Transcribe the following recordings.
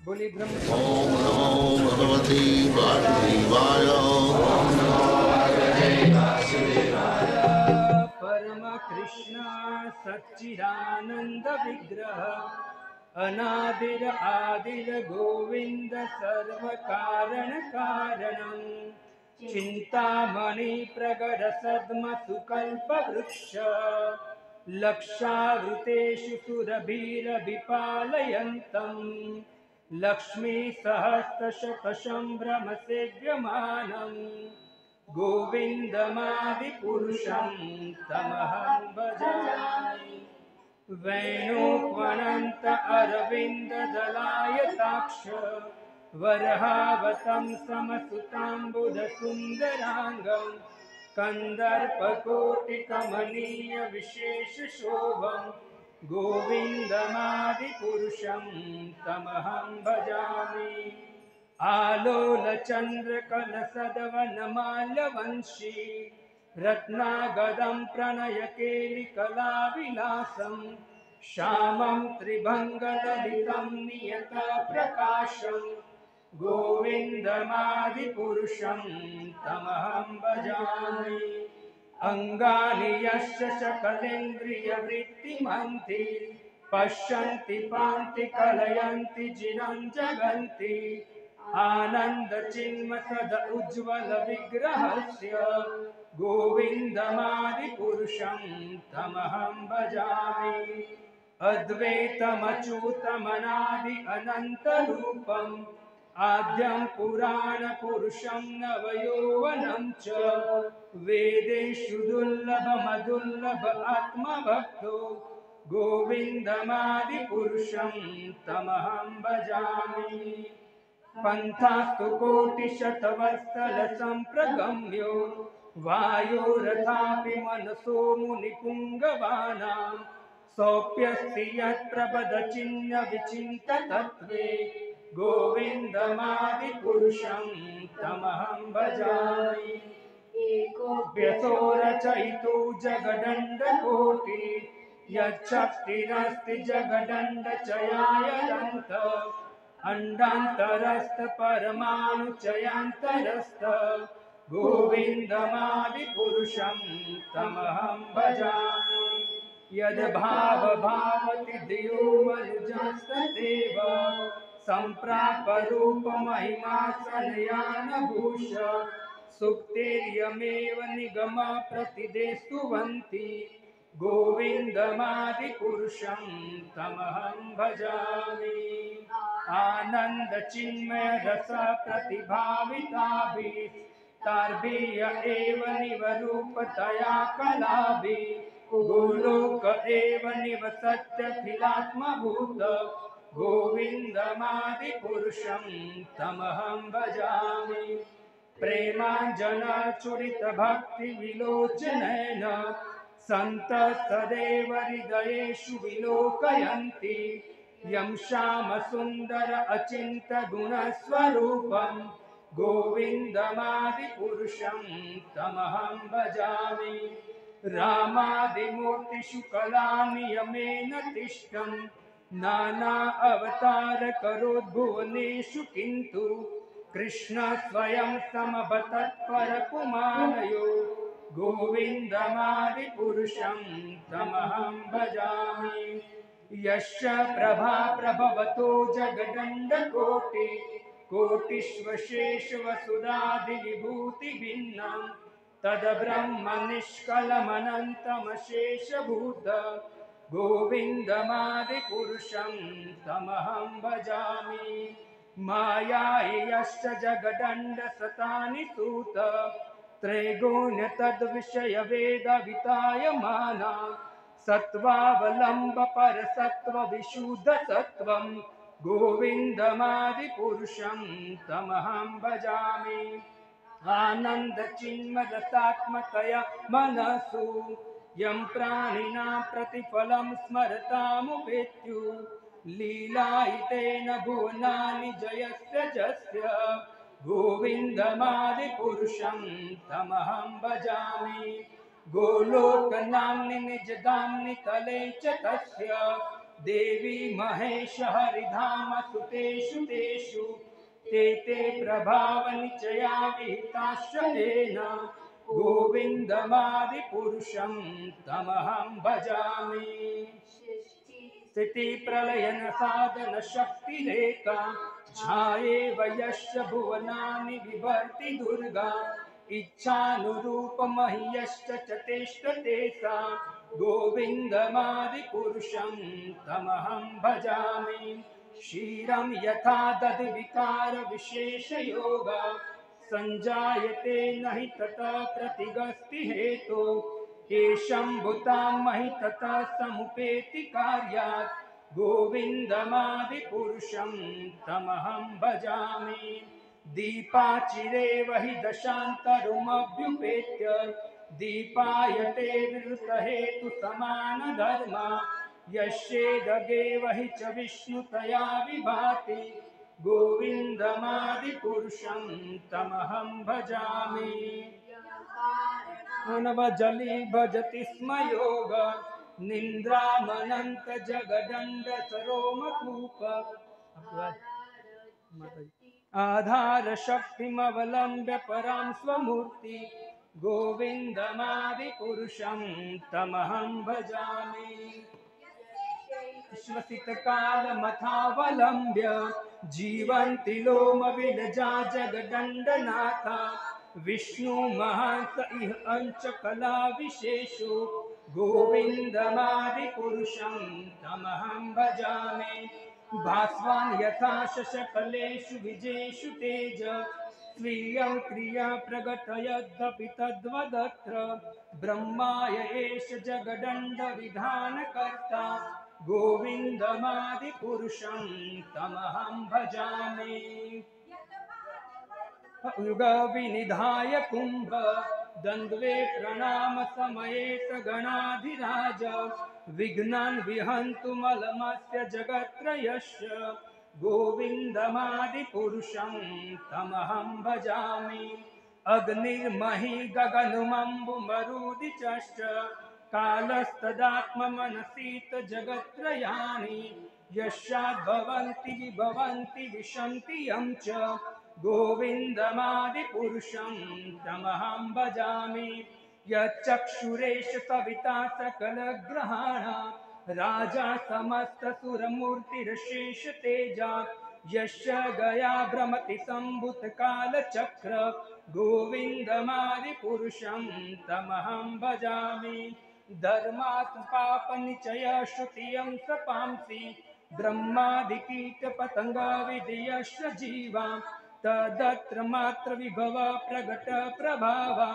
बोली ब्रह्म। ओम नमो भगवते वासुदेवाय। परम कृष्ण सच्चिदानंद विग्रह अनादिर आदिर गोविंद सर्व कारण कारणम चिंतामणि प्रगट सद्म सुकल्प वृक्ष लक्षावृतेषु सुरभिरभिपालयन्तम् लक्ष्मी सहस्रशतसंभ्रमसेव्यमानम् गोविन्दमादिपुरुषं तमहं भजामि। वेणुक्वणन्त अरविन्ददलायताक्ष वरहावतं समसुताम्बुधसुन्दराङ्गं कन्दर्पकोटिकमनीयविशेषशोभं गोविन्दमादिपुरुषं तमहं भजामि। आलोलचन्द्रकलसदवनमाल्यवंशी रत्नागदं प्रणयकेलिकलाविलासं श्यामं त्रिभङ्गललितं नियतप्रकाशं गोविन्दमादिपुरुषं तमहं भजामि। अङ्गानि यस्य सकलेन्द्रियवृत्तिमन्ति पश्यन्ति पान्ति कलयन्ति जिनं जगन्ति आनन्दचिन्मसद उज्ज्वल विग्रहस्य गोविन्दमादिपुरुषं तमहं भजामि। अद्वैतमच्युतमनादि अनन्तरूपम् आद्यं पुराणपुरुषं नवयौवनं च वेदेषु दुर्लभमदुर्लभ आत्मभक्तो गोविन्दमादिपुरुषं तमहं भजामि। पन्थास्तु कोटिशतवत्सरसम्प्रगम्यो वायोरथापि मनसो मुनिपुङ्गवानां सोऽप्यस्ति यत्प्रपदचिह्नविचिन्ततत्त्वे गोविन्दमादिपुरुषं तमहं भजामि। एकोऽप्यसो रचयितो जगदण्डकोटि यच्छक्तिरस्ति जगदण्डचयायदन्त अण्डान्तरस्थ परमाणुचयान्तरस्थ गोविन्दमादिपुरुषं तमहं भजामि। यद्भावभावति धियो मनुजस्तदेव सम्प्राप्तरूपमहिमा सनयानभूष सुक्तेर्यमेव निगम प्रतिदेस्तुवन्ति गोविन्दमादिपुरुषं तमहं भजामि। आनन्दचिन्मय रस प्रतिभाविताभिः तार्भिः एव निवरूपतया कलाभिः गोलोक एव निवसत्यखिलात्मभूत गोविन्दमादिपुरुषं तमहं भजामि। प्रेमाञ्जनचुरितभक्तिविलोचनेन सन्तः सदैव हृदयेषु विलोकयन्ति यं श्यामसुन्दर अचिन्त्यगुणस्वरूपं गोविन्दमादिपुरुषं तमहं भजामि। रामादिमूर्तिषु कलानियमेन तिष्ठन् नाना अवतार करोद्भुवनेषु किन्तु कृष्ण स्वयं समभतत्परपुमानयो गोविन्दमादिपुरुषं तमहं भजामि। यस्य प्रभा प्रभवतो जगदण्डकोटि कोटिष्वशेषवसुधादिविभूतिभिन्नं तद्ब्रह्म निष्कलमनन्तमशेषभूत गोविन्दमादिपुरुषं तमहं भजामि। मायायश्च जगदण्डशतानि सूत त्रैगुण्य तद्विषयवेदवितायमाना सत्त्वावलम्ब परसत्त्वविशुद्धसत्त्वं गोविन्दमादिपुरुषं तमहं भजामि। आनन्दचिन्मदसात्मतया मनसु यं प्राणिनां प्रतिफलं स्मरतामुपेत्यु लीलायितेन भुवनानि जयस्य जस्य गोविन्दमादिपुरुषं तमहं भजामि। गोलोकनाम्नि निजधाम्नि तले च तस्य देवी महेश हरिधाम सुतेषु तेषु ते ते प्रभावनिचया विहिताश्चयेन गोविन्दमादिपुरुषं तमहं भजामि। स्थिति प्रलयन साधन शक्तिरेका ध्याये वयश्च भुवनानि बिभर्ति दुर्गा इच्छानुरूपमह्यश्च च तिष्ठते सा गोविन्दमादिपुरुषं तमहं भजामि। क्षीरं यथा दधिविकार विशेषयोग संजायते न हि ततः प्रतिगस्ति हेतु येषं भूतां महि ततः समुपेति कार्यात् गोविन्दमादिपुरुषं तमहं भजामि। दीपाचिरे वहि दशान्तरमभ्युपेत्य दीपायते विवृतहेतु समानधर्मा यस्येदगे वहि च विष्णुतया विभाति गोविन्दमादिपुरुषं तमहं भजामि। अनवजली भजति स्म योग निन्द्रामनंत जगदण्ड सरोमकूप आधार शक्तिमवलम्ब्य परां स्वमूर्ति गोविन्दमादिपुरुषं तमहं भजामि। श्वसित कालमथावलम्ब्य जीवन्ति लोमविलजा जगदण्डनाथा विष्णु महांस इह अंच कला विशेषो गोविन्दमादिपुरुषं तमहं भजामि। भास्वान् यथा शशकलेषु विजेषु तेज स्वीयं क्रिया प्रगटयद्यपि तद्वदत्र ब्रह्माय एष जगदण्ड विधानकर्ता गोविन्दमादिपुरुषं तमहं भजामि। युग विनिधाय कुंभ द्वन्द्वे प्रणाम समये सगणाधिराज विघ्नान् विहन्तु मलमस्य जगत्त्रयस्य गोविन्दमादिपुरुषं तमहं भजामि। अग्निर्महि गगनमम्बुमरुदिचश्च कालस्तदात्ममनसीत जगत्त्रयानि यस्याद्भवन्ति विभवन्ति विशन्ति यं च गोविन्दमादिपुरुषं तमहं भजामि। यच्चक्षुरेश सविता सकलग्रहाण राजा समस्तसुरमूर्तिरशेष तेजा यस्य गया भ्रमति सम्भूतकालचक्र गोविन्दमादिपुरुषं तमहं भजामि। धर्मात् पापनिचय श्रुतियं सपांसि ब्रह्मादिकीटपतङ्गविधयश्च जीवा तदत्र मात्र विभव प्रगट प्रभावा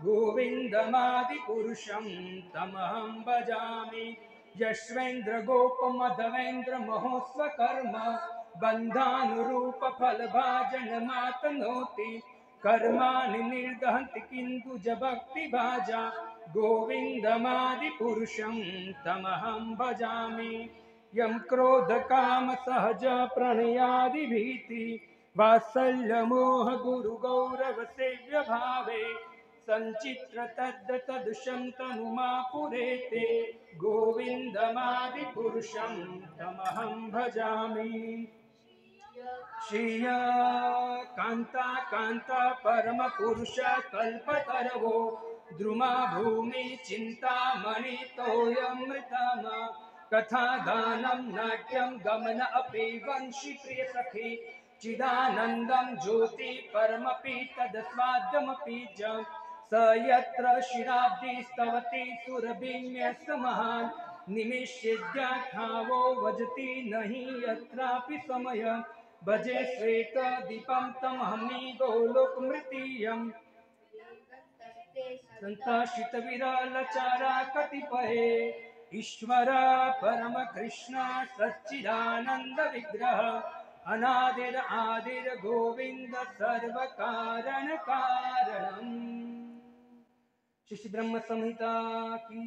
गोविन्दमादिपुरुषं तमहं भजामि। यश्वेन्द्र गोपमधवेन्द्र महोत्स्वकर्म बन्धानुरूप फलभाजनमातनोति कर्माणि निर्दहन्ति किन्तु ज भक्तिभाजा गोविन्दमादिपुरुषं तमहं भजामि। यं क्रोधकाम सहज प्रणयादिभीति वात्सल्यमोह गुरुगौरव सेव्य भावे संचित्र तद्दुषं तनुमापुरेते गोविन्दमादिपुरुषं तमहं भजामि। श्रिय कांता कांता परम पुरुष कल्पतरवो द्रुमा भूमि चिंतामणि तोयमृतम कथा गानं नाट्यं गमन अपि वंशी प्रिय सखी चिदानन्दं ज्योति परमपि तदस्वाद्यमपि च स यत्र शिराब्धि स्तवति सुरभिन्यस्त महान् निमिषेद्याखावो भजति नहि यत्रापि समय भजे श्वेत दीपं तमहमि गोलोकमृतीयम् संताशित विरलचारा कतिपये ईश्वर परम कृष्ण सच्चिदानंद विग्रह अनादिर आदिर गोविंद सर्व कारण कारणम्। शिशि ब्रह्म संहिता की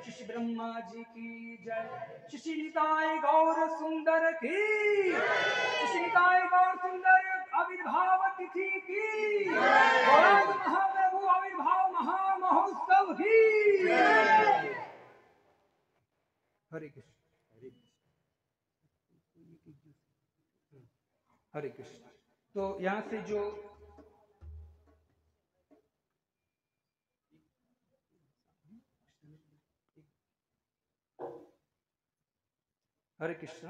शिशि ब्रह्मा जी की जय। शिशि निताय गौर सुंदर की शिशि निताय गौर सुंदर आविर्भाव तिथि की गौरांग महाप्रभु आविर्भाव महामहोत्सव की। हरे कृष्ण। हरे कृष्ण। तो यहाँ से जो हरे कृष्ण,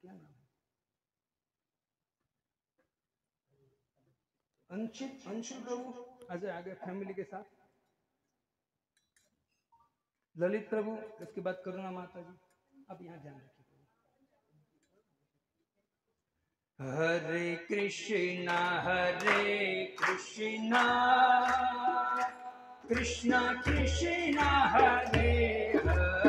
क्या नाम है, अंशित अंशु प्रभु आज आगे फैमिली के साथ, ललित प्रभु, इसके बाद करुणा माता जी। अब यहाँ ध्यान रखिए। हरे कृष्णा कृष्णा कृष्णा हरे हरे,